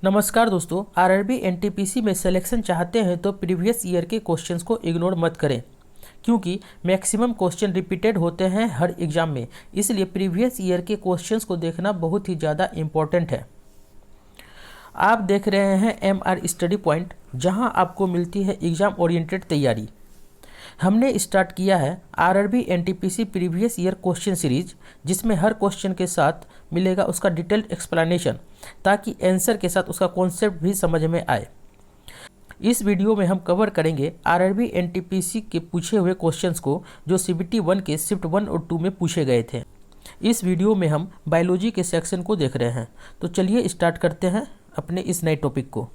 नमस्कार दोस्तों, RRB NTPC में सिलेक्शन चाहते हैं तो प्रीवियस ईयर के क्वेश्चंस को इग्नोर मत करें, क्योंकि मैक्सिमम क्वेश्चन रिपीटेड होते हैं हर एग्जाम में। इसलिए प्रीवियस ईयर के क्वेश्चंस को देखना बहुत ही ज़्यादा इम्पोर्टेंट है। आप देख रहे हैं एमआर स्टडी पॉइंट, जहां आपको मिलती है एग्जाम ओरिएंटेड तैयारी। हमने स्टार्ट किया है RRB NTPC previous year question series, जिसमें हर क्वेश्चन के साथ मिलेगा उसका डिटेल्ड एक्सप्लेनेशन, ताकि आंसर के साथ उसका कॉन्सेप्ट भी समझ में आए। इस वीडियो में हम कवर करेंगे आरआरबी एनटीपीसी के पूछे हुए क्वेश्चंस को, जो सीबीटी 1 के शिफ्ट 1 और 2 में पूछे गए थे। इस वीडियो में हम बायोलॉजी के सेक्शन को देख रहे हैं। तो चलिए स्टार्ट करते हैं अपने इस नए टॉपिक को।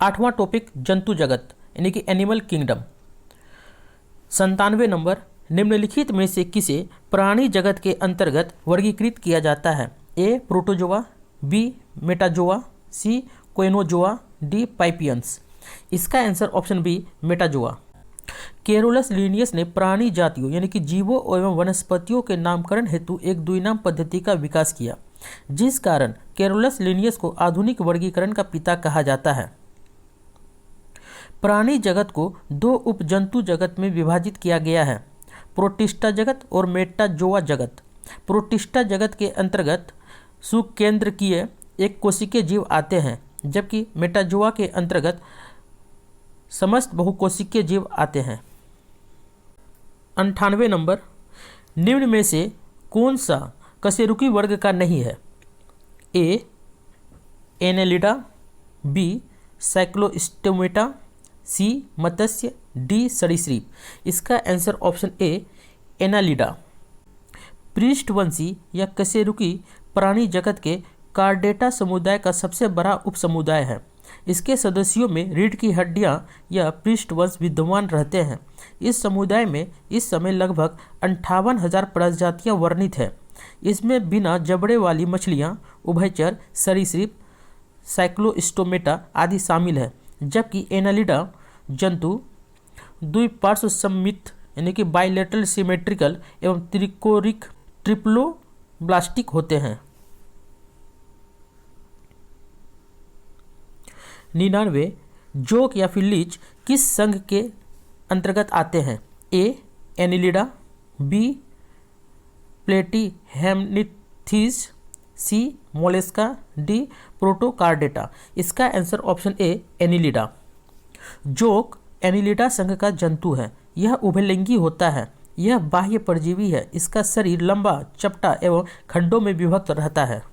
8वां टॉपिक जंतु जगत यानी कि एनिमल किंगडम। 97 नंबर, निम्नलिखित में से किसे प्राणी जगत के अंतर्गत वर्गीकृत किया जाता है? A protozoa, B metazoa, C coenozoa, D पाइपियंस। इसका answer option B metazoa. Carolus Linnaeus ने प्राणी जातियों यानी कि जीवों एवं वनस्पतियों के नामकरण हेतु एक द्विनाम पद्धति का विकास किया, जिस कारण कैरोलस लिनियस को आधुनिक वर्गीकरण का पिता कहा जाता है। प्राणी जगत को दो उप जंतु जगत में विभाजित किया गया है, प्रोटिस्टा जगत और मेटाजोआ जगत। प्रोटिस्टा जगत के अंतर्गत सुकेंद्रकीय एक कोशिकीय जीव आते हैं, जबकि मेटाजोआ के अंतर्गत समस्त बहुकोशिकीय जीव आते हैं। 98 नंबर, निम्न में से कौन सा कशेरुकी वर्ग का नहीं है? ए एनेलिडा, बी साइक्लोस्टोमेटा, सी मत्स्य, डी सरीसृप। इसका आंसर ऑप्शन ए एनालिडा। पृष्ठवंशी या कशेरुकी प्राणी जगत के कार्डेटा समुदाय का सबसे बड़ा उपसमुदाय है। इसके सदस्यों में रीढ़ की हड्डियां या पृष्ठवंश विद्यमान रहते हैं। इस समुदाय में इस समय लगभग 58,000 प्रजातियां वर्णित है। इसमें बिना जबड़े वाली मछलियां, उभयचर, सरीसृप, साइक्लोस्टोमेटा आदि शामिल है, जबकि एनालिडा जंतु द्विपार्श्व सममित यानी कि बाइलेटरल सिमेट्रिकल एवं त्रिकोरिक ट्रिप्लोब्लास्टिक होते हैं। 99, जोक या फिर लीच किस संघ के अंतर्गत आते हैं? ए एनिलिडा, बी प्लेटीहेमनिथीज, सी मोलेस्का, डी प्रोटोकार्डेटा। इसका आंसर ऑप्शन ए एनिलिडा। जोक एनिलिडा संघ का जंतु है। यह उभयलिंगी होता है। यह बाह्य परजीवी है। इसका शरीर लंबा, चपटा एवं खंडों में विभक्त रहता है।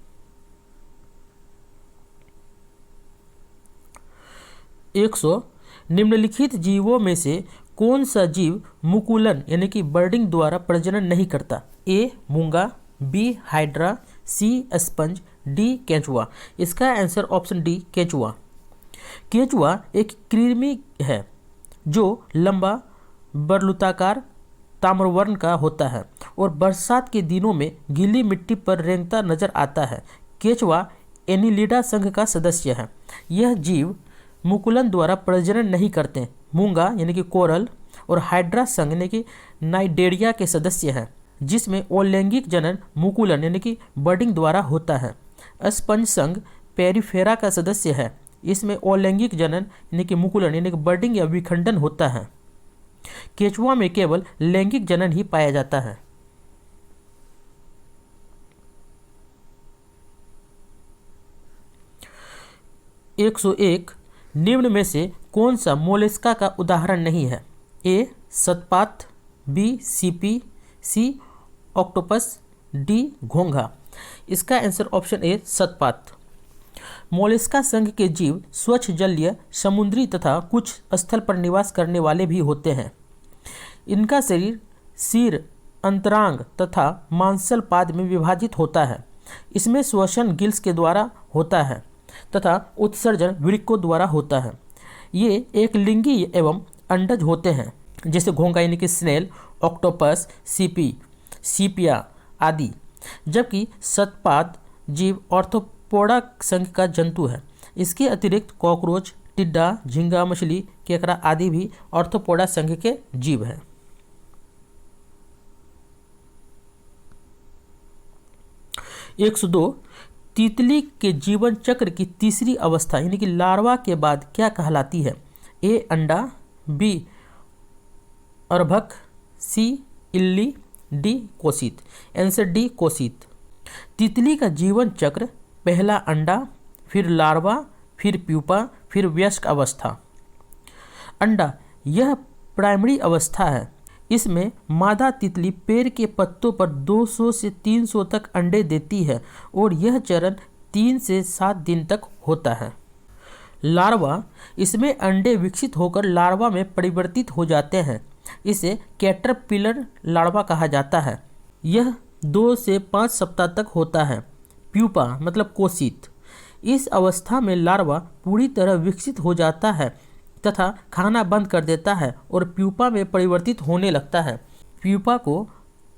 100, निम्नलिखित जीवों में से कौन सा जीव मुकुलन यानी कि बर्डिंग द्वारा प्रजनन नहीं करता? ए मूंगा, बी हाइड्रा, सी स्पंज, डी केंचुआ। इसका आंसर ऑप्शन डी केंचुआ। केंचुआ एक कृमि है जो लंबा, बरलुताकार, ताम्रवर्ण का होता है और बरसात के दिनों में गीली मिट्टी पर रेंगता नजर आता है। केंचुआ एनिलिडा संघ का सदस्य है। यह जीव मुकुलन द्वारा प्रजनन नहीं करते। मूंगा यानी कि कोरल और हाइड्रा संघ यानी कि नाइडेरिया के सदस्य हैं, जिसमें अलैंगिक जनन मुकुलन यानी कि बर्डिंग द्वारा होता है। स्पंज संघ पेरिफेरा का सदस्य है। इसमें अलैंगिक जनन यानी कि मुकुलन यानी कि बर्डिंग या विखंडन होता है। केंचुआ में केवल लैंगिक जनन ही पाया जाता है। 101, निम्न में से कौन सा मोलस्का का उदाहरण नहीं है? ए सतपात, बी सीपी, सी ऑक्टोपस, डी घोंघा। इसका आंसर ऑप्शन ए सतपात। मोलस्का संघ के जीव स्वच्छ जलीय, समुद्री तथा कुछ स्थल पर निवास करने वाले भी होते हैं। इनका शरीर सिर, अंतरांग तथा मांसल पाद में विभाजित होता है। इसमें श्वसन गिल्स के द्वारा होता है तथा उत्सर्जन वृक्कों द्वारा होता है। ये एक लिंगी एवं अंडज होते हैं, जैसे घोंघा यानी कि स्नेल, ऑक्टोपस, सीपी, सीपिया आदि। जबकि सतपाद जीव ऑर्थोपोडा संघ का जंतु है। इसके अतिरिक्त कॉकरोच, टिड्डा, झींगा मछली, केकड़ा आदि भी ऑर्थोपोडा संघ के जीव हैं। 102, तितली के जीवन चक्र की तीसरी अवस्था यानी कि लार्वा के बाद क्या कहलाती है? ए अंडा, बी अर्भक, सी इल्ली, डी कोशित। आंसर डी कोशित। तितली का जीवन चक्र पहला अंडा, फिर लार्वा, फिर प्यूपा, फिर वयस्क अवस्था। अंडा यह प्राइमरी अवस्था है। इसमें मादा तितली पेड़ के पत्तों पर 200 से 300 तक अंडे देती है और यह चरण 3 से 7 दिन तक होता है। लार्वा, इसमें अंडे विकसित होकर लार्वा में परिवर्तित हो जाते हैं। इसे कैटरपिलर लार्वा कहा जाता है। यह 2 से 5 सप्ताह तक होता है। प्यूपा मतलब कोशित। इस अवस्था में लार्वा पूरी तरह विकसित हो जाता है तथा खाना बंद कर देता है और प्यूपा में परिवर्तित होने लगता है। प्यूपा को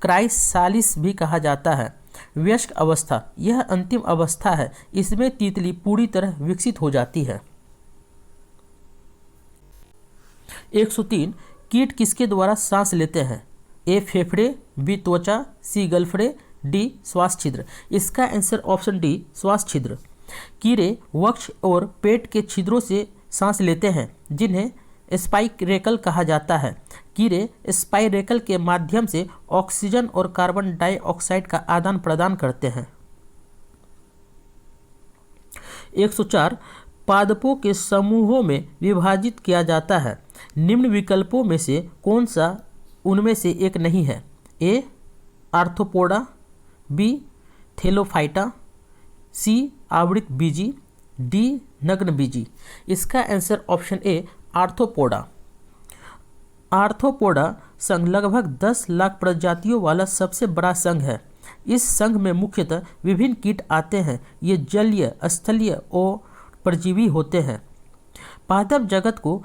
क्राइसालिस भी कहा जाता है। वयस्क अवस्था यह अंतिम अवस्था है। इसमें तितली पूरी तरह विकसित हो जाती है। 103 कीट किसके द्वारा सांस लेते हैं? ए फेफड़े, बी त्वचा, सी गलफड़े, डी श्वास छिद्र। इसका आंसर ऑप्शन डी श्वास छिद्र। कीड़े वक्ष और पेट के छिद्रों से सांस लेते हैं जिन्हें स्पाइरेकल कहा जाता है। कीड़े स्पाइरेकल के माध्यम से ऑक्सीजन और कार्बन डाइऑक्साइड का आदान प्रदान करते हैं। 104 पादपों के समूहों में विभाजित किया जाता है। निम्न विकल्पों में से कौन सा उनमें से एक नहीं है? ए आर्थ्रोपोडा, बी थैलोफाइटा, सी आवृत बीजी, डी नग्न बीजी। इसका आंसर ऑप्शन ए आर्थ्रोपोडा। आर्थ्रोपोडा संघ लगभग 10 लाख प्रजातियों वाला सबसे बड़ा संघ है। इस संघ में मुख्यतः विभिन्न कीट आते हैं। ये जलीय, स्थलीय और परजीवी होते हैं। पादप जगत को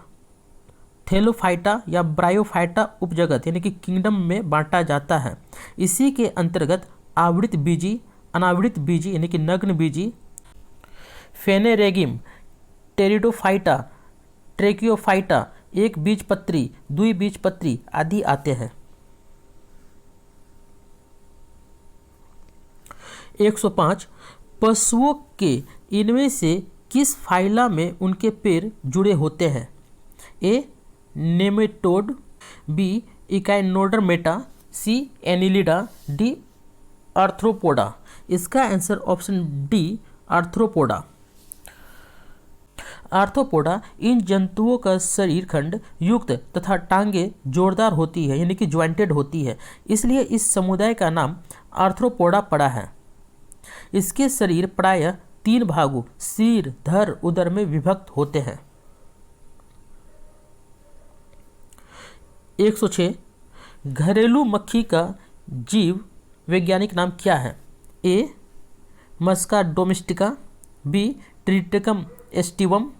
थैलोफाइटा या ब्रायोफाइटा उपजगत यानी कि किंगडम में बांटा जाता है। इसी के अंतर्गत आवृत बीजी, अनावृत बीजी यानी कि नग्न बीजी, फेनेरेगिम, टेरिडोफाइटा, ट्रेकियोफाइटा, एक बीजपत्री, द्विबीजपत्री आदि आते हैं। 105 पशुओं के इनमें से किस फाइला में उनके पैर जुड़े होते हैं? A nematode, B Echinodermata, C Annelida, D Arthropoda. इसका answer option D Arthropoda. Arthropoda इन जंतुओं का शरीर खंड युक्त तथा टांगे जोरदार होती है यानी कि ज्वाइंटेड होती है, इसलिए इस समुदाय का नाम आर्थ्रोपोडा पड़ा है। इसके शरीर प्रायः 3 भागों सिर, धड़, उदर में विभक्त होते हैं। 106 घरेलू मक्खी का जीव वैज्ञानिक नाम क्या है? A Musca domestica, B Triticum aestivum,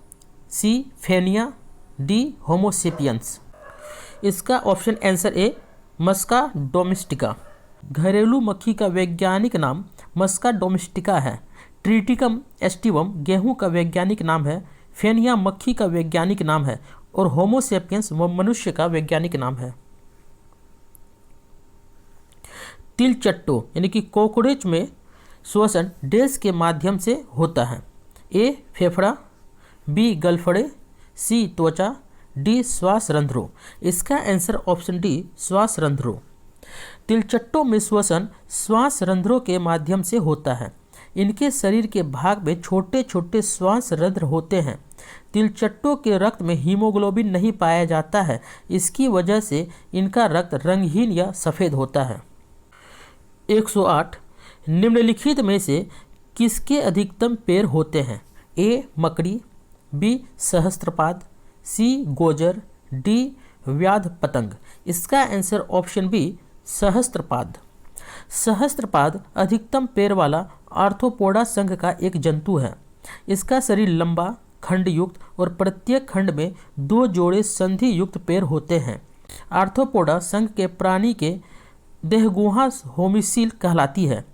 C फेनिया, डी होमोसेपियंस। इसका option answer A Musca domestica. घरेलू मक्खी का वैज्ञानिक नाम मस्का डोमेस्टिका है। ट्रिटिकम एस्टिवम गेहूं का वैज्ञानिक नाम है। फेनिया मक्खी का वैज्ञानिक नाम है और होमोसेपियंस मनुष्य का वैज्ञानिक नाम है। तिलचट्टों यानी कि कॉकरोच में श्वसन डैश के माध्यम से होता है। ए फेफड़ा, बी गलफड़े, सी त्वचा, डी श्वास रंध्रों। इसका आंसर ऑप्शन डी श्वास रंध्रों। तिलचट्टों में श्वसन श्वास रंध्रों के माध्यम से होता है। इनके शरीर के भाग में छोटे छोटे श्वास रंध्र होते हैं। तिलचट्टों के रक्त में हीमोग्लोबिन नहीं पाया जाता है। इसकी वजह से इनका रक्त रंगहीन या सफ़ेद होता है। 108 निम्नलिखित में से किसके अधिकतम पैर होते हैं? ए मकड़ी, बी सहस्त्रपाद, सी गोजर, डी व्याध पतंग। इसका आंसर ऑप्शन बी सहस्त्रपाद। सहस्त्रपाद अधिकतम पैर वाला आर्थ्रोपोडा संघ का एक जंतु है। इसका शरीर लंबा, खंडयुक्त और प्रत्येक खंड में 2 जोड़े संधि युक्त पैर होते हैं। आर्थ्रोपोडा संघ के प्राणी के देहगुहा होमिसिल कहलाती है।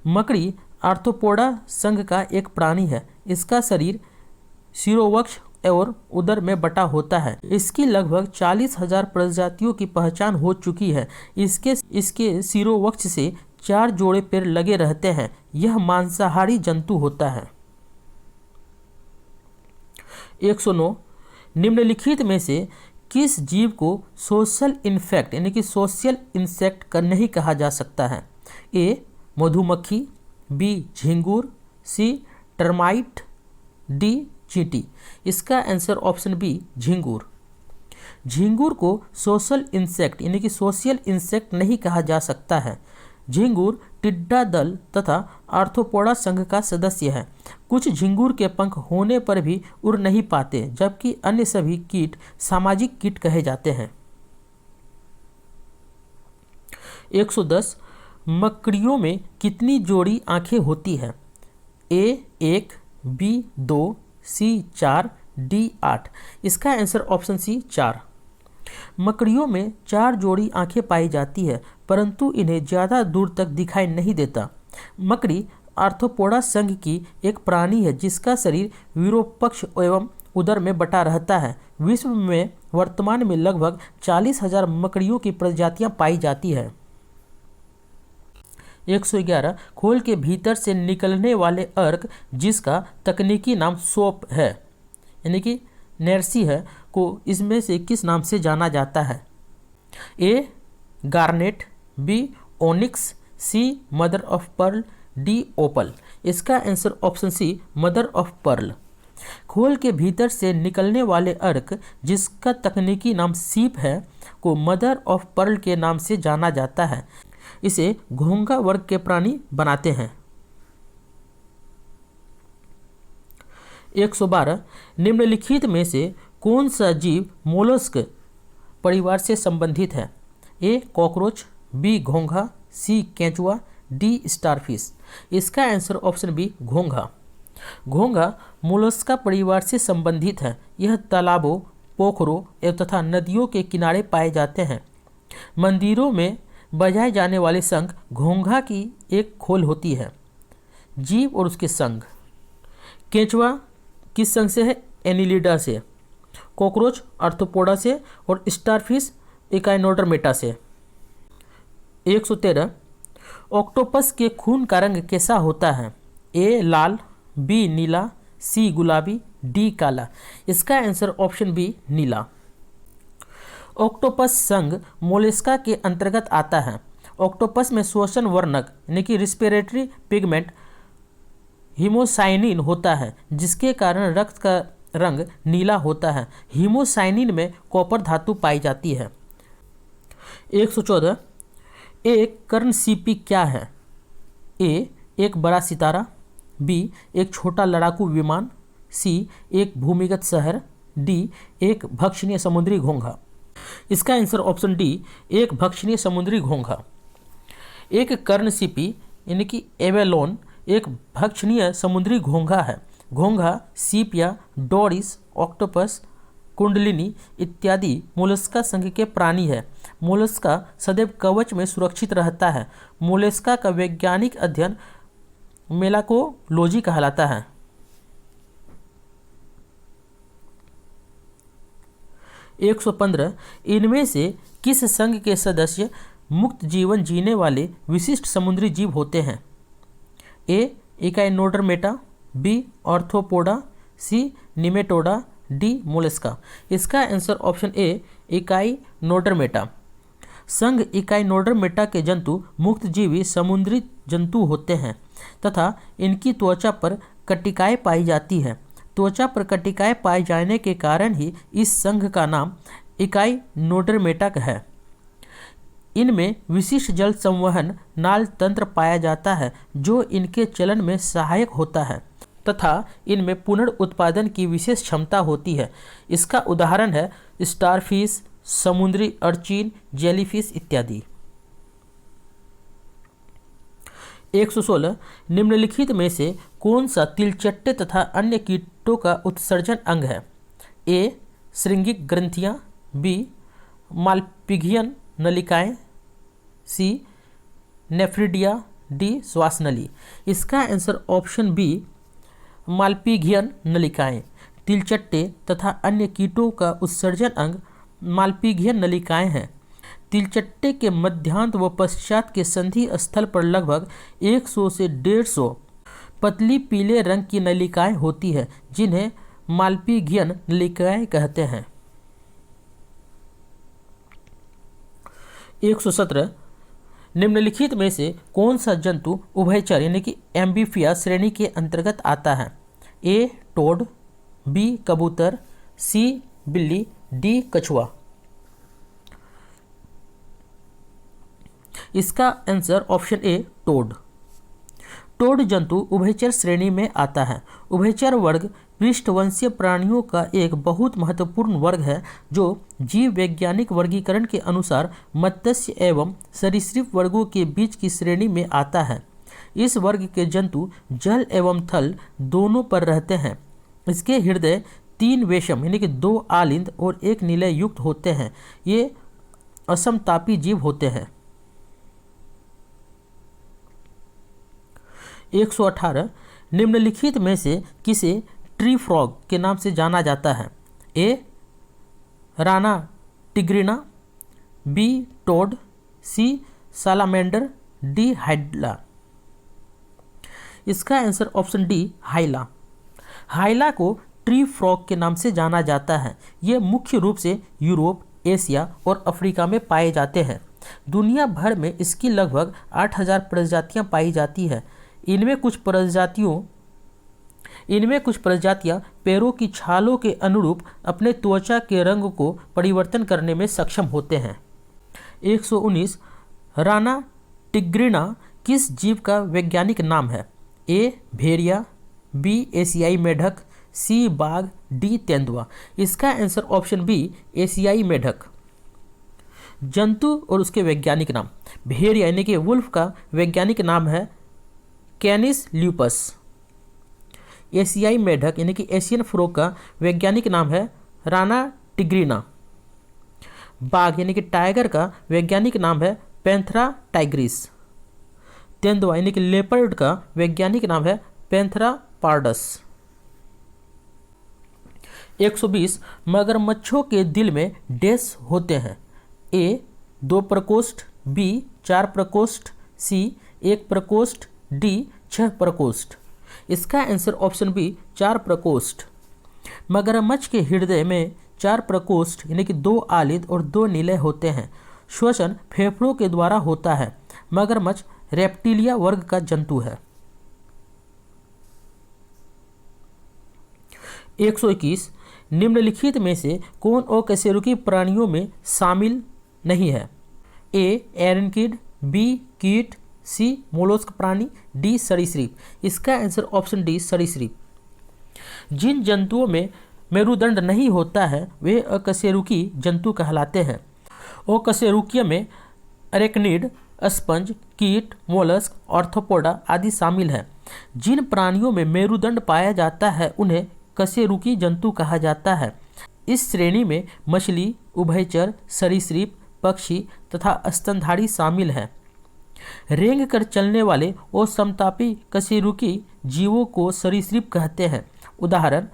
मकड़ी आर्थ्रोपोडा संघ का एक प्राणी है। इसका शरीर शिरोवक्ष और उदर में बटा होता है। इसकी लगभग 40,000 प्रजातियों की पहचान हो चुकी है। इसके शिरोवक्ष से 4 जोड़े पैर लगे रहते हैं। यह मांसाहारी जंतु होता है। 109 निम्नलिखित में से किस जीव को सोशल इन्फेक्ट यानी कि सोशल इंसेक्ट का नहीं कहा जा सकता है? ए मधुमक्खी, बी झिंगुर, सी टर्माइट, डी चींटी। इसका आंसर ऑप्शन बी झिंगुर। झिंगुर को सोशल इंसेक्ट यानी कि सोशल इंसेक्ट नहीं कहा जा सकता है। झिंगुर टिड्डा दल तथा आर्थ्रोपोडा संघ का सदस्य है। कुछ झिंगुर के पंख होने पर भी उड़ नहीं पाते, जबकि अन्य सभी कीट सामाजिक कीट कहे जाते हैं। 110 मकड़ियों में कितनी जोड़ी आंखें होती है? ए 1, बी 2, सी 4, डी 8। इसका आंसर ऑप्शन सी 4। मकड़ियों में 4 जोड़ी आंखें पाई जाती है, परंतु इन्हें ज़्यादा दूर तक दिखाई नहीं देता। मकड़ी आर्थ्रोपोडा संघ की एक प्राणी है जिसका शरीर विरूपक्ष एवं उदर में बटा रहता है। विश्व में वर्तमान में लगभग 40,000 मकड़ियों की प्रजातियां पाई जाती है। 111 खोल के भीतर से निकलने वाले अर्क जिसका तकनीकी नाम सोप है यानी कि नैर्सी है को इसमें से किस नाम से जाना जाता है? A garnet, B onyx, C mother of pearl, D opal. इसका answer option C mother of pearl. खोल के भीतर से निकलने वाले अर्क जिसका तकनीकी नाम सीप है को मदर ऑफ पर्ल के नाम से जाना जाता है। इसे घोंघा वर्ग के प्राणी बनाते हैं। 112 निम्नलिखित में से कौन सा जीव मोलस्क परिवार से संबंधित है? ए कॉकरोच, बी घोंघा, सी केंचुआ, डी स्टारफिश। इसका आंसर ऑप्शन बी घोंघा। घोंघा मोलस्का परिवार से संबंधित है। यह तालाबों, पोखरों एवं तथा नदियों के किनारे पाए जाते हैं। मंदिरों में बजाए जाने वाले शंख घोंघा की एक खोल होती है। जीव और उसके संघ। केंचुआ किस संघ से है? एनिलिडा से। कॉकरोच आर्थ्रोपोडा से और स्टारफिश इकाइनोडर्मेटा से। 113 ऑक्टोपस के खून का रंग कैसा होता है? ए लाल, बी नीला, सी गुलाबी, डी काला। इसका आंसर ऑप्शन बी नीला। ऑक्टोपस संघ मोलस्का के अंतर्गत आता है। ऑक्टोपस में श्वसन वर्णक यानी कि रिस्पिरेटरी पिगमेंट हीमोसाइनिन होता है, जिसके कारण रक्त का रंग नीला होता है। हीमोसाइनिन में कॉपर धातु पाई जाती है। 114 एक कर्णसीपी क्या है? ए एक बड़ा सितारा, बी एक छोटा लड़ाकू विमान, सी एक भूमिगत शहर, डी एक भक्षणीय समुद्री घोंघा। इसका आंसर ऑप्शन डी एक भक्षणीय समुद्री घोंघा। एक कर्णसीपी यानी कि एवेलोन एक भक्षणीय समुद्री घोंघा है। घोंघा सीप या डोरिस, ऑक्टोपस, कुंडलिनी इत्यादि मोलस्का संघ के प्राणी है। मोलस्का सदैव कवच में सुरक्षित रहता है। मोलस्का का वैज्ञानिक अध्ययन मेलाकोलॉजी कहलाता है। 115 इनमें से किस संघ के सदस्य मुक्त जीवन जीने वाले विशिष्ट समुद्री जीव होते हैं? ए इकाइनोडर्मेटा, बी ऑर्थ्रोपोडा, सी निमेटोडा, डी मोलस्का। इसका आंसर ऑप्शन ए इकाइनोडर्मेटा। संघ इकाइनोडर्मेटा के जंतु मुक्तजीवी समुद्री जंतु होते हैं तथा इनकी त्वचा पर कटिकाएं पाई जाती है। त्वचा पर कटिकाएं पाए जाने के कारण ही इस संघ का नाम इकाइनोडर्मेटा है। इनमें विशिष्ट जल संवहन नाल तंत्र पाया जाता है जो इनके चलन में सहायक होता है तथा इनमें पुनर्उत्पादन की विशेष क्षमता होती है। इसका उदाहरण है स्टारफिश, समुद्री अर्चिन, जेलीफिश इत्यादि। 116 निम्नलिखित में से कौन सा तिलचट्टे तथा अन्य कीटों का उत्सर्जन अंग है? ए श्रृंगिक ग्रंथियां, बी मालपिघियन नलिकाएं, सी नेफ्रिडिया, डी श्वासनली। इसका आंसर ऑप्शन बी मालपिघियन नलिकाएं। तिलचट्टे तथा अन्य कीटों का उत्सर्जन अंग मालपिघियन नलिकाएं हैं। तिलचट्टे के मध्यांत व पश्चात के संधि स्थल पर लगभग 100 से 150 पतली पीले रंग की नलिकाएं होती है, जिन्हें मालपीघियन नलिकाएं कहते हैं। 117 निम्नलिखित में से कौन सा जंतु उभयचर यानी कि एम्बीफिया श्रेणी के अंतर्गत आता है? ए टोड, बी कबूतर, सी बिल्ली, डी कछुआ। इसका answer option A toad. Toad जंतु उभयचर श्रेणी में आता है। उभयचर वर्ग पृष्ठवंशीय प्राणियों का एक बहुत महत्वपूर्ण वर्ग है, जो जीव वैज्ञानिक वर्गीकरण के अनुसार मत्स्य एवं सरीसृप वर्गों के बीच की श्रेणी में आता है। इस वर्ग के जंतु जल एवं थल दोनों पर रहते हैं। इसके हृदय 3 वेशम यानी कि 2 आलिंद और 1 निलय युक्त होते हैं। ये असमतापी जीव होते हैं। 118 निम्नलिखित में से किसे ट्री फ्रॉग के नाम से जाना जाता है? ए राना टिग्रिना, बी टोड, सी सालामेंडर, डी हाइला। इसका आंसर ऑप्शन डी हाइला। हाइला को ट्री फ्रॉग के नाम से जाना जाता है। ये मुख्य रूप से यूरोप, एशिया और अफ्रीका में पाए जाते हैं। दुनिया भर में इसकी लगभग 8000 प्रजातियां पाई जाती है। इनमें कुछ प्रजातियां पैरों की छालों के अनुरूप अपने त्वचा के रंग को परिवर्तन करने में सक्षम होते हैं। 119 राना टिग्रिना किस जीव का वैज्ञानिक नाम है? ए भेड़िया, बी एशियाई मेढक, सी बाघ, डी तेंदुआ। इसका आंसर ऑप्शन बी एशियाई मेढक। जंतु और उसके वैज्ञानिक नाम। भेड़िया यानी कि वुल्फ का वैज्ञानिक नाम है कैनिस ल्यूपस। एशियाई मेढक यानी कि एशियन फ्रॉग का वैज्ञानिक नाम है राना टिग्रिना। बाघ यानी कि टाइगर का वैज्ञानिक नाम है पैंथरा टाइग्रिस। तेंदुआ यानी कि लेपर्ड का वैज्ञानिक नाम है पैंथरा पार्डस। 120 मगरमच्छों के दिल में डैश होते हैं? ए 2 प्रकोष्ठ, बी 4 प्रकोष्ठ, सी 1 प्रकोष्ठ, डी 6 प्रकोष्ठ। इसका आंसर ऑप्शन बी 4 प्रकोष्ठ। मगरमच्छ के हृदय में 4 प्रकोष्ठ यानी कि 2 आलिद और 2 निलय होते हैं। श्वसन फेफड़ों के द्वारा होता है। मगरमच्छ रेप्टिलिया वर्ग का जंतु है। 121 निम्नलिखित में से कौन अकशेरुकी प्राणियों में शामिल नहीं है? ए एरनकिड, बी कीट, सी मोलस्क प्राणी, डी सरीसृप। इसका आंसर ऑप्शन डी सरीसृप। जिन जंतुओं में मेरुदंड नहीं होता है वे अकशेरुकी जंतु कहलाते हैं। अकशेरुकीय में अरेक्निड, स्पंज, कीट, मोलस्क, ऑर्थोपोडा आदि शामिल हैं। जिन प्राणियों में मेरुदंड पाया जाता है उन्हें कशेरुकी जंतु कहा जाता है। इस श्रेणी में मछली, उभयचर, सरीसृप, पक्षी तथा स्तनधारी शामिल हैं। रेंग कर चलने वाले और समतापी कशेरुकी जीवों को सरीसृप कहते हैं। उदाहरण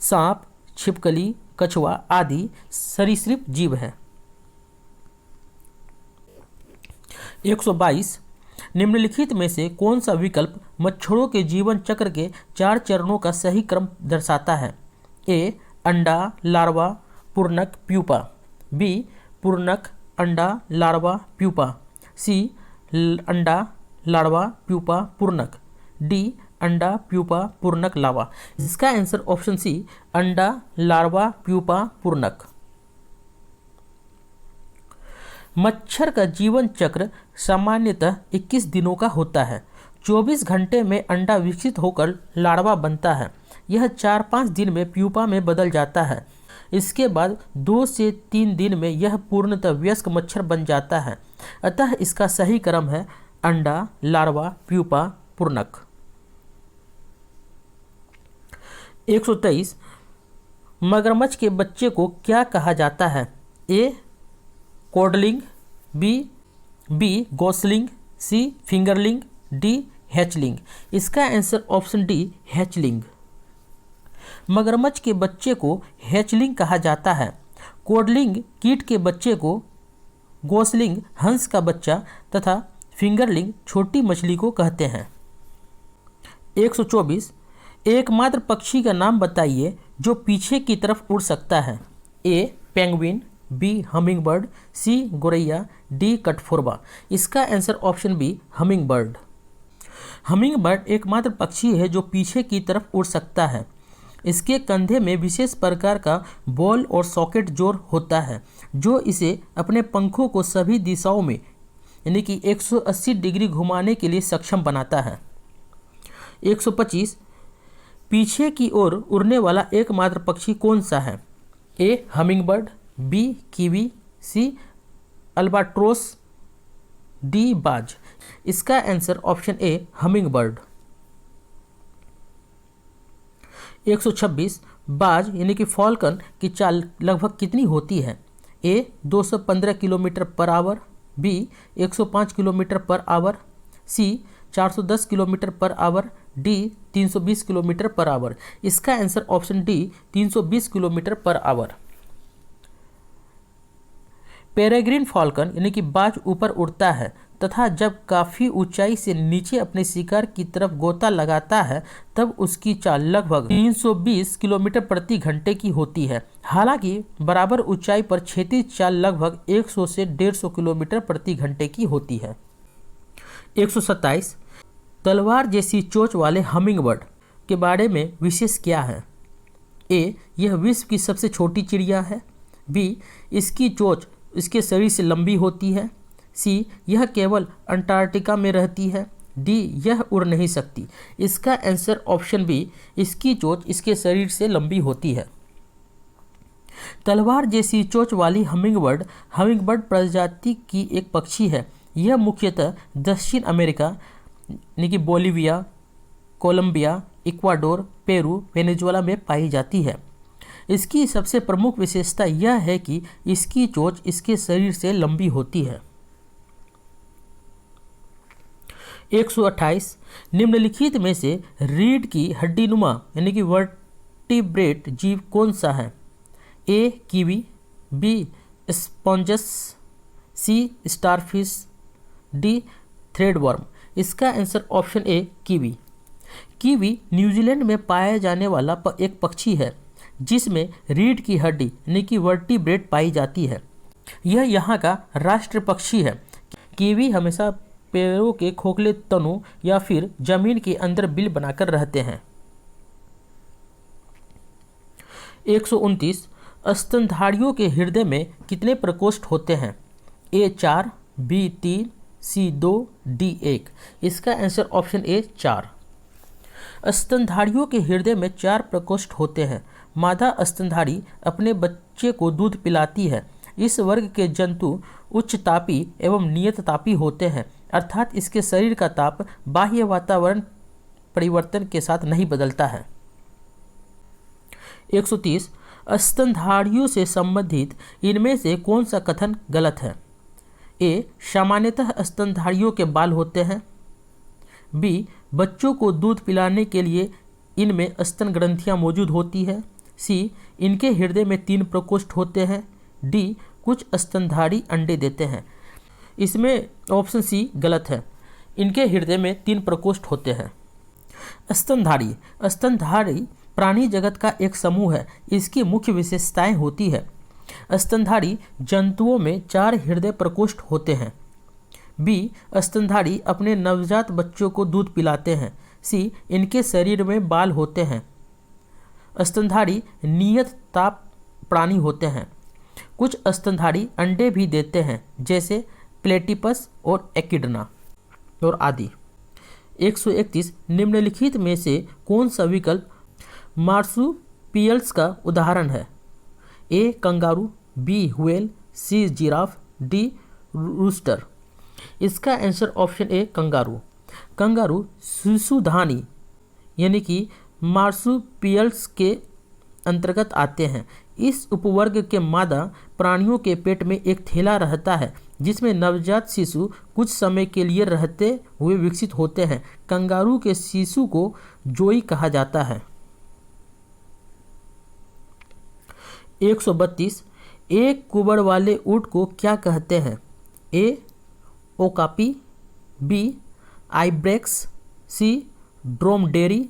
सांप, छिपकली, कछुआ आदि सरीसृप जीव हैं। 122 निम्नलिखित में से कौन सा विकल्प मच्छरों के जीवन चक्र के 4 चरणों का सही क्रम दर्शाता है? ए अंडा, लार्वा, पूर्णक, प्यूपा, बी पूर्णक, अंडा, लार्वा, प्यूपा, सी अंडा, लार्वा, प्यूपा, पूर्णक, डी अंडा, प्यूपा, पूर्णक, लार्वा। इसका आंसर ऑप्शन सी अंडा, लार्वा, प्यूपा, पूर्णक। मच्छर का जीवन चक्र सामान्यतः 21 दिनों का होता है। 24 घंटे में अंडा विकसित होकर लार्वा बनता है। यह 4-5 दिन में प्यूपा में बदल जाता है। इसके बाद 2 से 3 दिन में यह पूर्णतः वयस्क मच्छर बन जाता है। अतः इसका सही क्रम है अंडा, लार्वा, प्यूपा, पूर्णक। 123 मगरमच्छ के बच्चे को क्या कहा जाता है? ए कोडलिंग, बी गोसलिंग, सी फिंगरलिंग, डी हैचलिंग। इसका आंसर ऑप्शन डी हैचलिंग। मगरमच्छ के बच्चे को हैचलिंग कहा जाता है। कोडलिंग कीट के बच्चे को गोसलिंग हंस का बच्चा तथा फिंगरलिंग छोटी मछली को कहते हैं। 124 एकमात्र पक्षी का नाम बताइए जो पीछे की तरफ उड़ सकता है। A penguin, B humming bird, C गोरैया, डी कठफोरवा। इसका answer option B humming bird. Humming bird एकमात्र पक्षी है जो पीछे की तरफ उड़ सकता है। इसके कंधे में विशेष प्रकार का बॉल और सॉकेट जोड़ होता है जो इसे अपने पंखों को सभी दिशाओं में यानी कि 180 डिग्री घुमाने के लिए सक्षम बनाता है। 125 पीछे की ओर उड़ने वाला एकमात्र पक्षी कौन सा है? ए हमिंग बर्ड, बी कीवी, सी अल्बाट्रोस, डी बाज। इसका आंसर ऑप्शन ए हमिंग बर्ड। 126 बाज यानी कि फॉल्कन की चाल लगभग कितनी होती है? A 215 kilometre per hour, B 105 kilometre per hour, C 410 kilometre per hour, D 320 kilometre per hour. इसका answer option D 320 kilometre per hour. Peregrine falcon यानी कि बाज ऊपर उड़ता है तथा जब काफ़ी ऊंचाई से नीचे अपने शिकार की तरफ गोता लगाता है तब उसकी चाल लगभग 320 किलोमीटर प्रति घंटे की होती है। हालांकि बराबर ऊंचाई पर क्षैतिज चाल लगभग 100 से 150 किलोमीटर प्रति घंटे की होती है। 127 तलवार जैसी चोंच वाले हमिंग बर्ड के बारे में विशेष क्या है? ए यह विश्व की सबसे छोटी चिड़िया है, बी इसकी चोंच इसके शरीर से लंबी होती है, सी यह केवल अंटार्कटिका में रहती है, डी यह उड़ नहीं सकती। इसका आंसर ऑप्शन बी इसकी चोंच इसके शरीर से लंबी होती है। तलवार जैसी चोंच वाली हमिंग बर्ड प्रजाति की एक पक्षी है। यह मुख्यतः दक्षिण अमेरिका यानी कि Bolivia, Colombia, Ecuador, Peru, Venezuela में पाई जाती है। इसकी सबसे प्रमुख विशेषता यह है कि इसकी चोंच इसके शरीर से लंबी होती है। 128 निम्नलिखित में से रीढ़ की हड्डीनुमा यानी कि वर्टिब्रेट जीव कौन सा है? ए कीवी, बी स्पॉन्जस, सी स्टारफिश, डी थ्रेडवर्म। इसका आंसर ऑप्शन ए कीवी। कीवी न्यूजीलैंड में पाया जाने वाला एक पक्षी है जिसमें रीढ़ की हड्डी यानी कि वर्टिब्रेट पाई जाती है। यह यहाँ का राष्ट्रीय पक्षी है। कीवी हमेशा पैरों के खोखले तनों या फिर जमीन के अंदर बिल बनाकर रहते हैं। 129 स्तनधारियों के हृदय में कितने प्रकोष्ठ होते हैं? ए 4, बी 3, सी 2, डी 1। इसका आंसर ऑप्शन ए 4। स्तनधारियों के हृदय में 4 प्रकोष्ठ होते हैं। मादा स्तनधारी अपने बच्चे को दूध पिलाती है। इस वर्ग के जंतु उच्च तापी एवं नियत तापी होते हैं, अर्थात इसके शरीर का ताप बाह्य वातावरण परिवर्तन के साथ नहीं बदलता है। 130 स्तनधारियों से संबंधित इनमें से कौन सा कथन गलत है? ए सामान्यतः स्तनधारियों के बाल होते हैं, बी बच्चों को दूध पिलाने के लिए इनमें स्तन ग्रंथियां मौजूद होती है, सी इनके हृदय में 3 प्रकोष्ठ होते हैं, डी कुछ स्तनधारी अंडे देते हैं। इसमें ऑप्शन सी गलत है। इनके हृदय में 3 प्रकोष्ठ होते हैं। स्तनधारी प्राणी जगत का एक समूह है। इसकी मुख्य विशेषताएं होती है। स्तनधारी जंतुओं में 4 हृदय प्रकोष्ठ होते हैं, बी स्तनधारी अपने नवजात बच्चों को दूध पिलाते हैं, सी इनके शरीर में बाल होते हैं। स्तनधारी नियत ताप प्राणी होते हैं। कुछ स्तनधारी अंडे भी देते हैं जैसे प्लेटिपस और एकिडना और आदि। 131 निम्नलिखित में से कौन सा विकल्प मार्सुपियल्स का उदाहरण है? A kangaroo, B whale, C giraffe, D rooster. इसका answer option A kangaroo. Kangaroo शिशुधानी यानी कि मार्सुपियल्स के अंतर्गत आते हैं। इस उपवर्ग के मादा प्राणियों के पेट में एक थैला रहता है जिसमें नवजात शिशु कुछ समय के लिए रहते हुए विकसित होते हैं। कंगारू के शिशु को जोई कहा जाता है। 132 एक कुबड़ वाले ऊँट को क्या कहते हैं? ए ओकापी, बी आइब्रेक्स, सी ड्रोमडेरी,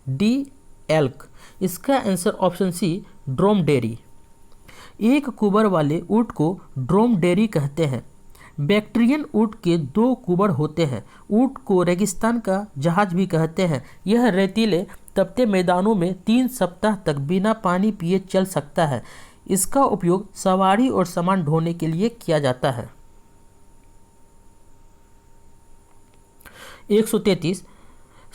डी एल्क। इसका आंसर ऑप्शन सी ड्रोमडेरी। एक कुबर वाले ऊँट को ड्रोमडेरी कहते हैं। बैक्ट्रियन ऊँट के 2 कुबर होते हैं। ऊँट को रेगिस्तान का जहाज भी कहते हैं। यह रेतीले तपते मैदानों में 3 सप्ताह तक बिना पानी पिए चल सकता है। इसका उपयोग सवारी और सामान ढोने के लिए किया जाता है। 133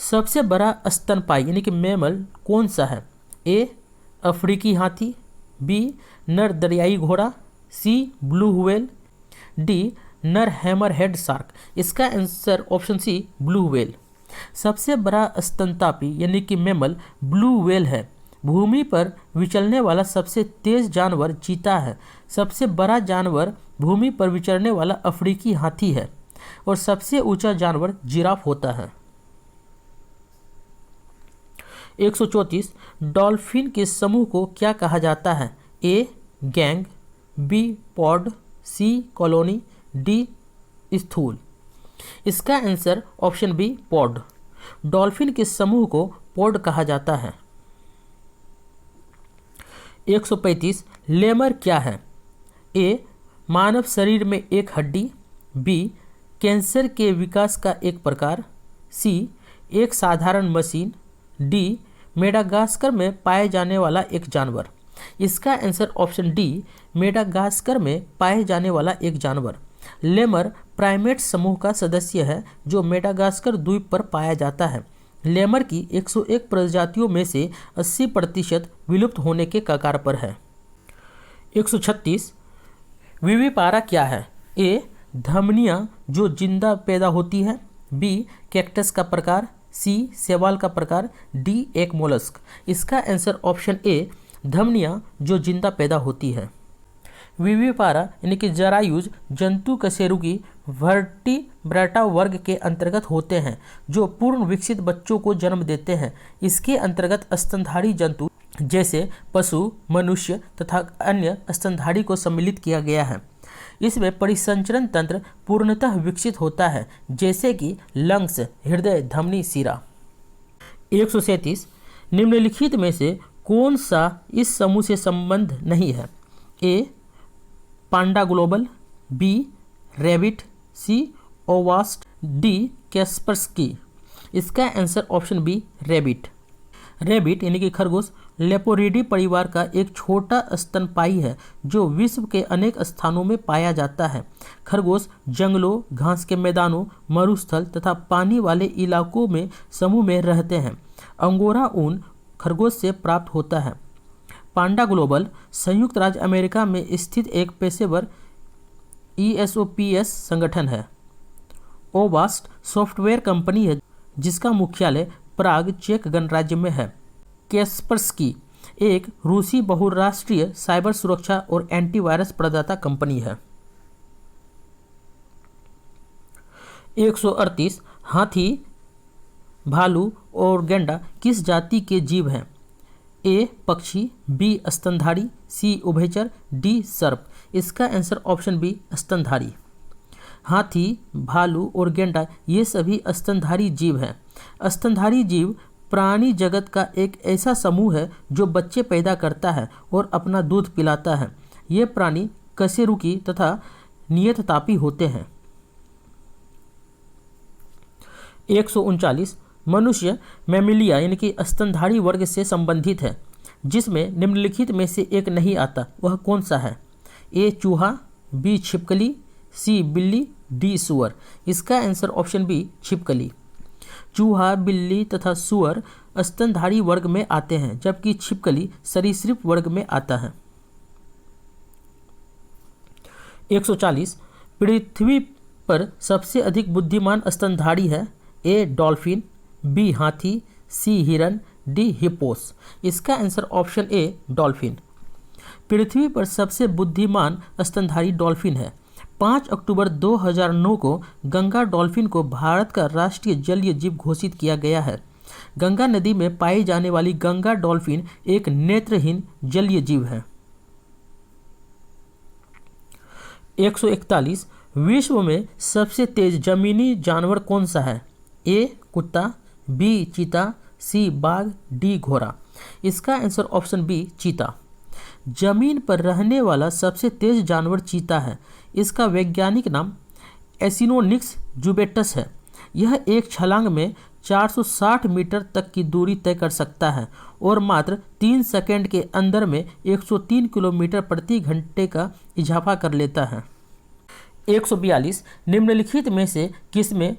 सबसे बड़ा स्तनपायी यानी कि मैमल कौन सा है? ए अफ्रीकी हाथी, बी नर दरियाई घोड़ा, सी ब्लू व्हेल, डी नर हैमरहेड शार्क। इसका answer option C blue whale. सबसे बड़ा स्तनपायी यानी कि मैमल ब्लू व्हेल है। भूमि पर विचरने वाला सबसे तेज जानवर चीता है। सबसे बड़ा जानवर भूमि पर विचरने वाला अफ्रीकी हाथी है और सबसे ऊंचा जानवर जिराफ होता है। 134 डॉल्फिन के समूह को क्या कहा जाता है? A gang, B pod, C colony, D school. इसका answer option B pod. Dolphin के समूह को पॉड कहा जाता है। 135 लेमर क्या है? ए मानव शरीर में एक हड्डी, बी कैंसर के विकास का एक प्रकार, सी एक साधारण मशीन, डी मेडागास्कर में पाए जाने वाला एक जानवर। इसका आंसर ऑप्शन डी मेडागास्कर में पाए जाने वाला एक जानवर। लेमर प्राइमेट समूह का सदस्य है जो मेडागास्कर द्वीप पर पाया जाता है। लेमर की 101 प्रजातियों में से 80% विलुप्त होने के कगार पर है। 136 विविपारा क्या है? ए धमनियाँ जो जिंदा पैदा होती है, बी कैक्टस का प्रकार, सी शैवाल का प्रकार, डी एक मोलस्क। इसका आंसर ऑप्शन ए धमनियाँ जो जिंदा पैदा होती है। विविपारा यानी कि जरायुज जंतु कशेरुकी वर्टिब्रेटा वर्ग के अंतर्गत होते हैं जो पूर्ण विकसित बच्चों को जन्म देते हैं। इसके अंतर्गत स्तनधारी जंतु जैसे पशु, मनुष्य तथा अन्य स्तनधारी को सम्मिलित किया गया है। इसमें परिसंचरण तंत्र पूर्णतः विकसित होता है जैसे कि लंग्स, हृदय, धमनी, शिरा। 137 निम्नलिखित में से कौन सा इस समूह से संबंध नहीं है? A Panda Global, B rabbit, C Avast, D Kaspersky. इसका answer option B rabbit. Rabbit यानी कि खरगोश लेपोरिडी परिवार का एक छोटा स्तनपायी है जो विश्व के अनेक स्थानों में पाया जाता है। खरगोश जंगलों, घास के मैदानों, मरुस्थल तथा पानी वाले इलाकों में समूह में रहते हैं। अंगोरा ऊन खरगोश से प्राप्त होता है। पांडा ग्लोबल संयुक्त राज्य अमेरिका में स्थित एक पेशेवर ESOPS संगठन है। ओवास्ट सॉफ्टवेयर कंपनी है जिसका मुख्यालय प्राग, चेक गणराज्य में है। कैस्पर्सकी एक रूसी बहुराष्ट्रीय साइबर सुरक्षा और एंटीवायरस प्रदाता कंपनी है। 138 हाथी, भालू और गैंडा किस जाति के जीव हैं? ए पक्षी, बी स्तनधारी, सी उभयचर, डी सर्प। इसका आंसर ऑप्शन बी स्तनधारी। हाथी, भालू और गैंडा ये सभी स्तनधारी जीव हैं। स्तनधारी जीव प्राणी जगत का एक ऐसा समूह है जो बच्चे पैदा करता है और अपना दूध पिलाता है। ये प्राणी कशेरुकी तथा नियततापी होते हैं। 139 मनुष्य मैमिलिया यानी कि स्तनधारी वर्ग से संबंधित है जिसमें निम्नलिखित में से एक नहीं आता, वह कौन सा है? ए चूहा, बी छिपकली, सी बिल्ली, डी सुअर। इसका आंसर ऑप्शन बी छिपकली। चूहा, बिल्ली तथा सुअर स्तनधारी वर्ग में आते हैं जबकि छिपकली सरीसृप वर्ग में आता है। 140 पृथ्वी पर सबसे अधिक बुद्धिमान स्तनधारी है? ए डॉल्फिन, बी हाथी, सी हिरन, डी हिप्पोस। इसका आंसर ऑप्शन ए डॉल्फिन। पृथ्वी पर सबसे बुद्धिमान स्तनधारी डॉल्फिन है। 5 अक्टूबर 2009 को गंगा डॉल्फिन को भारत का राष्ट्रीय जलीय जीव घोषित किया गया है। गंगा नदी में पाई जाने वाली गंगा डॉल्फिन एक नेत्रहीन जलीय जीव है। 141 विश्व में सबसे तेज जमीनी जानवर कौन सा है? ए कुत्ता, बी चीता, सी बाघ, डी घोड़ा। इसका आंसर ऑप्शन बी चीता। जमीन पर रहने वाला सबसे तेज जानवर चीता है। इसका वैज्ञानिक नाम एसिनोनिक्स जुबेटस है। यह एक छलांग में 460 मीटर तक की दूरी तय कर सकता है और मात्र 3 सेकंड के अंदर में 103 किलोमीटर प्रति घंटे का इजाफा कर लेता है। 142 निम्नलिखित में से किसमें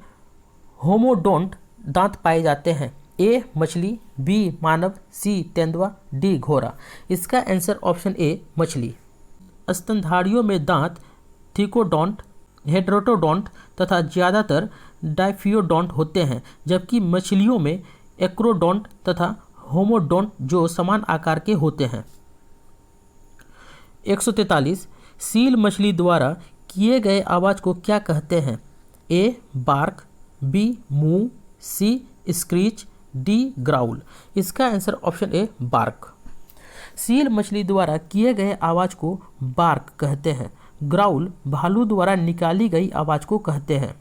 होमोडोंट दांत पाए जाते हैं? ए मछली, बी मानव, सी तेंदुआ, डी घोड़ा। इसका आंसर ऑप्शन ए मछली। स्तनधारियों में दांत थिकोडोंट, हेटेरोडोंट तथा ज़्यादातर डाइफियोडोंट होते हैं, जबकि मछलियों में एक्रोडोंट तथा होमोडोंट जो समान आकार के होते हैं। 143 सील मछली द्वारा किए गए आवाज़ को क्या कहते हैं? A bark, B move, C screech, D growl. इसका answer option A bark. Seal मछली द्वारा किए गए आवाज़ को बार्क कहते हैं। ग्राउल भालू द्वारा निकाली गई आवाज़ को कहते हैं।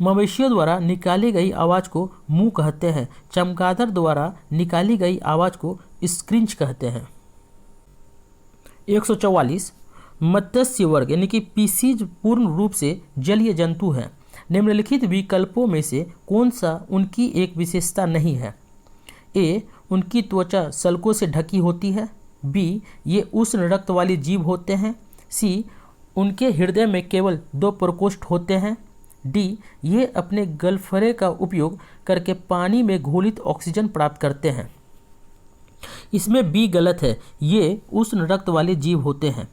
मवेशियों द्वारा निकाली गई आवाज़ को मूव कहते हैं। चमगादड़ द्वारा निकाली गई आवाज़ को स्क्रीच कहते हैं। 144 मत्स्य वर्ग यानी कि पीसीज पूर्ण रूप से जलीय जंतु है। निम्नलिखित विकल्पों में से कौन सा उनकी एक विशेषता नहीं है? ए उनकी त्वचा सल्कों से ढकी होती है, बी ये उष्ण रक्त वाली जीव होते हैं, सी उनके हृदय में केवल 2 प्रकोष्ठ होते हैं, डी ये अपने गलफरे का उपयोग करके पानी में घोलित ऑक्सीजन प्राप्त करते हैं। इसमें बी गलत है, ये उष्ण रक्त वाले जीव होते हैं।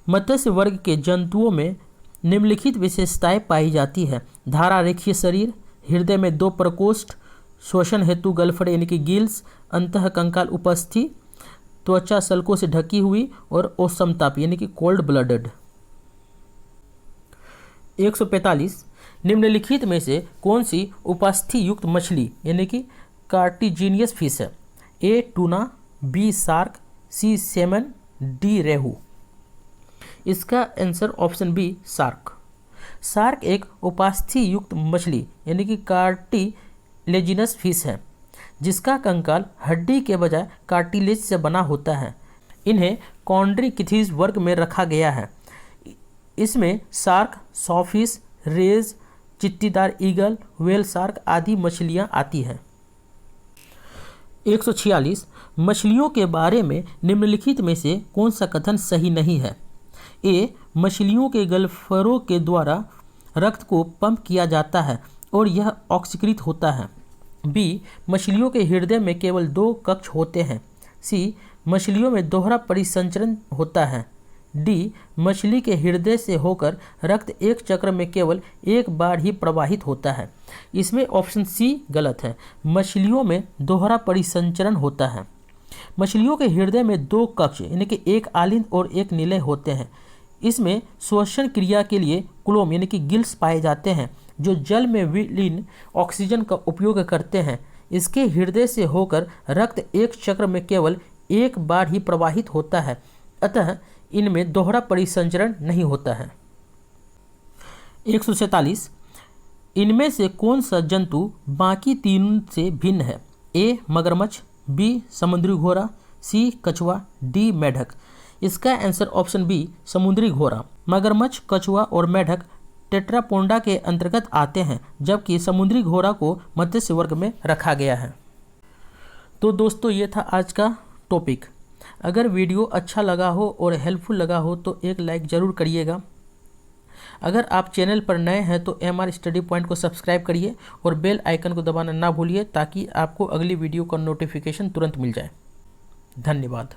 मत्स्य वर्ग के जंतुओं में निम्नलिखित विशेषताएं पाई जाती है: धारा रेखीय शरीर, हृदय में 2 प्रकोष्ठ, श्वसन हेतु गलफड़े यानी कि गिल्स, अंतः कंकाल उपस्थित, त्वचा सल्कों से ढकी हुई और औष्णताप यानी कि कोल्ड ब्लडेड। 145 निम्नलिखित में से कौन सी उपास्थि युक्त मछली यानी कि कार्टिजिनियस फिश है? A tuna, B shark, C salmon, D rohu. इसका answer option B shark. Shark एक उपास्थि युक्त मछली यानी कि कार्टिलेजिनस फिश है, जिसका कंकाल हड्डी के बजाय कार्टिलेज से बना होता है। इन्हें कॉन्ड्रिकिथिस वर्ग में रखा गया है। इसमें शार्क, सॉफिश, रेज, चित्तीदार ईगल, व्हेल शार्क आदि मछलियां आती हैं। 146 मछलियों के बारे में निम्नलिखित में से कौन सा कथन सही नहीं है? ए मछलियों के गलफरों के द्वारा रक्त को पंप किया जाता है और यह ऑक्सीकृत होता है, बी मछलियों के हृदय में केवल 2 कक्ष होते हैं, सी मछलियों में दोहरा परिसंचरण होता है, डी मछली के हृदय से होकर रक्त एक चक्र में केवल एक बार ही प्रवाहित होता है। इसमें ऑप्शन सी गलत है, मछलियों में दोहरा परिसंचरण होता है। मछलियों के हृदय में 2 कक्ष यानी कि एक आलिंद और एक निलय होते हैं। इसमें श्वसन क्रिया के लिए क्लोम यानी कि गिल्स पाए जाते हैं, जो जल में विलीन ऑक्सीजन का उपयोग करते हैं। इसके हृदय से होकर रक्त एक चक्र में केवल एक बार ही प्रवाहित होता है, अतः इनमें दोहरा परिसंचरण नहीं होता है। 147 इनमें से कौन सा जंतु बाकी तीन से भिन्न है? ए मगरमच्छ, बी समुद्री घोड़ा, सी कछुआ, डी मेढक। इसका आंसर ऑप्शन बी समुद्री घोड़ा। मगरमच्छ, कछुआ और मेढक टेट्रापोडा के अंतर्गत आते हैं, जबकि समुद्री घोड़ा को मत्स्य वर्ग में रखा गया है। तो दोस्तों ये था आज का टॉपिक। अगर वीडियो अच्छा लगा हो और हेल्पफुल लगा हो तो एक लाइक ज़रूर करिएगा। अगर आप चैनल पर नए हैं तो MR स्टडी पॉइंट को सब्सक्राइब करिए और बेल आइकन को दबाना ना भूलिए, ताकि आपको अगली वीडियो का नोटिफिकेशन तुरंत मिल जाए। धन्यवाद।